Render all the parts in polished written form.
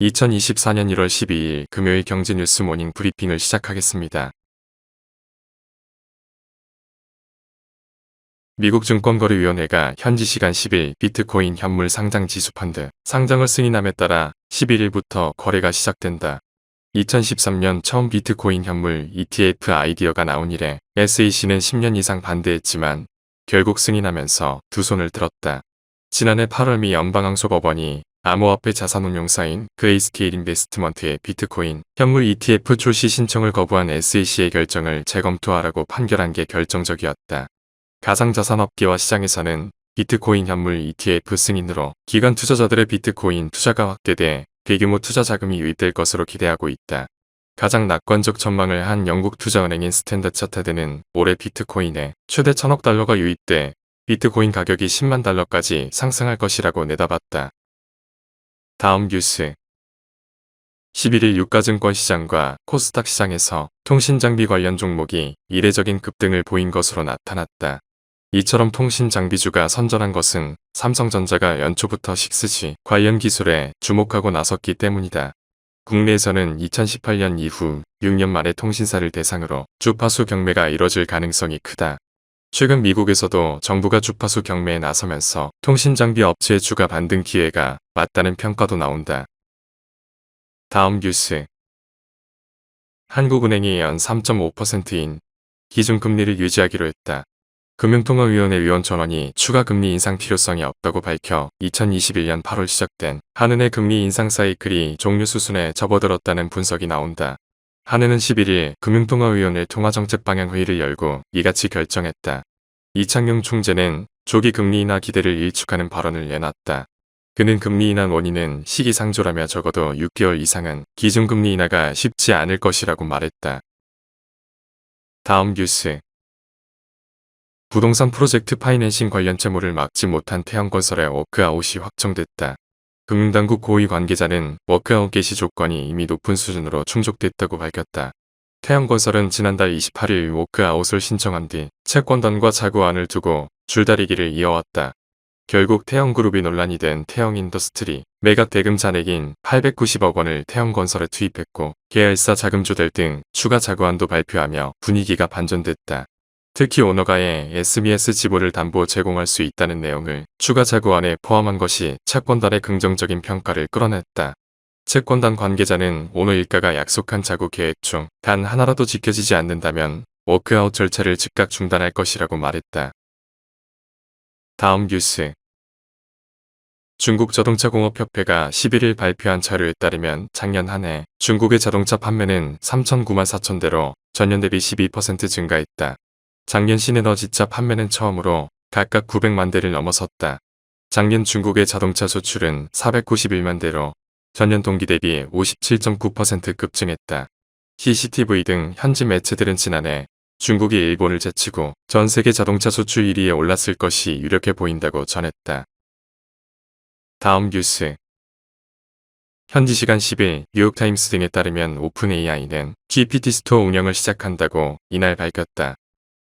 2024년 1월 12일 금요일 경제뉴스 모닝 브리핑을 시작하겠습니다. 미국 증권거래위원회가 현지 시간 10일 비트코인 현물 상장 지수 펀드 상장을 승인함에 따라 11일부터 거래가 시작된다. 2013년 처음 비트코인 현물 ETF 아이디어가 나온 이래 SEC는 10년 이상 반대했지만 결국 승인하면서 두 손을 들었다. 지난해 8월 미 연방항소법원이 암호화폐 자산운용사인 그레이스케일 인베스트먼트의 비트코인 현물 ETF 출시 신청을 거부한 SEC의 결정을 재검토하라고 판결한 게 결정적이었다. 가상자산업계와 시장에서는 비트코인 현물 ETF 승인으로 기관 투자자들의 비트코인 투자가 확대돼 대규모 투자 자금이 유입될 것으로 기대하고 있다. 가장 낙관적 전망을 한 영국 투자은행인 스탠더드 차터드는 올해 비트코인에 최대 1000억 달러가 유입돼 비트코인 가격이 10만 달러까지 상승할 것이라고 내다봤다. 다음 뉴스 11일 유가증권 시장과 코스닥 시장에서 통신장비 관련 종목이 이례적인 급등을 보인 것으로 나타났다. 이처럼 통신장비주가 선전한 것은 삼성전자가 연초부터 6G 관련 기술에 주목하고 나섰기 때문이다. 국내에서는 2018년 이후 6년 만에 통신사를 대상으로 주파수 경매가 이뤄질 가능성이 크다. 최근 미국에서도 정부가 주파수 경매에 나서면서 통신장비 업체의 주가 반등 기회가 맞다는 평가도 나온다. 다음 뉴스 한국은행이 연 3.5%인 기준금리를 유지하기로 했다. 금융통화위원회 위원 전원이 추가 금리 인상 필요성이 없다고 밝혀 2021년 8월 시작된 한은의 금리 인상 사이클이 종료 수순에 접어들었다는 분석이 나온다. 한은은 11일 금융통화위원회 통화정책방향회의를 열고 이같이 결정했다. 이창용 총재는 조기 금리 인하 기대를 일축하는 발언을 내놨다. 그는 금리 인하 원인은 시기상조라며 적어도 6개월 이상은 기준금리 인하가 쉽지 않을 것이라고 말했다. 다음 뉴스 부동산 프로젝트 파이낸싱 관련 채무를 막지 못한 태형건설의 워크아웃이 확정됐다. 금융당국 고위 관계자는 워크아웃 개시 조건이 이미 높은 수준으로 충족됐다고 밝혔다. 태형건설은 지난달 28일 워크아웃을 신청한 뒤 채권단과 자구안을 두고 줄다리기를 이어왔다. 결국 태형그룹이 논란이 된 태형인더스트리 매각 대금 잔액인 890억 원을 태형건설에 투입했고 계열사 자금조달 등 추가 자구안도 발표하며 분위기가 반전됐다. 특히 오너가의 SBS 지분을 담보 제공할 수 있다는 내용을 추가 자구안에 포함한 것이 채권단의 긍정적인 평가를 끌어냈다. 채권단 관계자는 오너 일가가 약속한 자구 계획 중 단 하나라도 지켜지지 않는다면 워크아웃 절차를 즉각 중단할 것이라고 말했다. 다음 뉴스 중국 자동차공업협회가 11일 발표한 자료에 따르면 작년 한 해 중국의 자동차 판매는 3,009만 4천 대로 전년 대비 12% 증가했다. 작년 신에너지차 판매는 처음으로 각각 900만 대를 넘어섰다. 작년 중국의 자동차 수출은 491만 대로 전년 동기 대비 57.9% 급증했다. CCTV 등 현지 매체들은 지난해 중국이 일본을 제치고 전 세계 자동차 수출 1위에 올랐을 것이 유력해 보인다고 전했다. 다음 뉴스 현지 시간 10일 뉴욕타임스 등에 따르면 오픈 AI는 GPT 스토어 운영을 시작한다고 이날 밝혔다.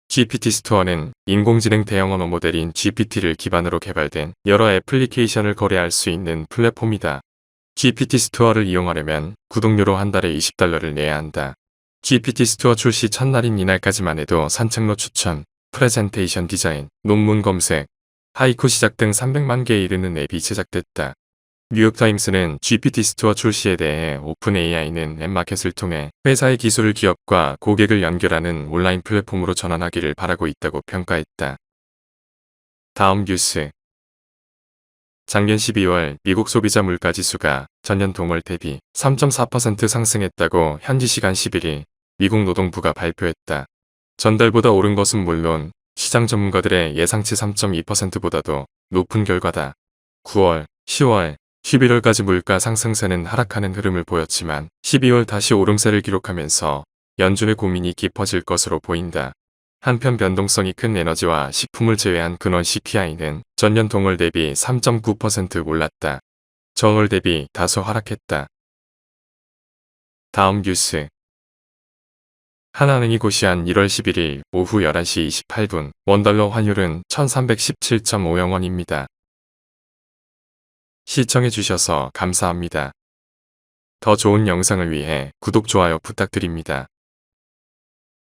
GPT 스토어는 인공지능 대형 언어 모델인 GPT를 기반으로 개발된 여러 애플리케이션을 거래할 수 있는 플랫폼이다. GPT 스토어를 이용하려면 구독료로 한 달에 $20를 내야 한다. GPT 스토어 출시 첫날인 이날까지만 해도 산책로 추천, 프레젠테이션 디자인, 논문 검색, 하이쿠 시작 등 300만 개에 이르는 앱이 제작됐다. 뉴욕타임스는 GPT 스토어 출시에 대해 오픈 AI는 앱마켓을 통해 회사의 기술을 기업과 고객을 연결하는 온라인 플랫폼으로 전환하기를 바라고 있다고 평가했다. 다음 뉴스 작년 12월 미국 소비자 물가지수가 전년 동월 대비 3.4% 상승했다고 현지 시간 11일 미국 노동부가 발표했다. 전달보다 오른 것은 물론 시장 전문가들의 예상치 3.2%보다도 높은 결과다. 9월, 10월, 11월까지 물가 상승세는 하락하는 흐름을 보였지만 12월 다시 오름세를 기록하면서 연준의 고민이 깊어질 것으로 보인다. 한편 변동성이 큰 에너지와 식품을 제외한 근원 CPI는 전년 동월 대비 3.9% 올랐다. 저월 대비 다소 하락했다. 다음 뉴스 하나은행이 고시한 1월 11일 오후 11시 28분 원달러 환율은 1317.50원입니다. 시청해주셔서 감사합니다. 더 좋은 영상을 위해 구독, 좋아요 부탁드립니다.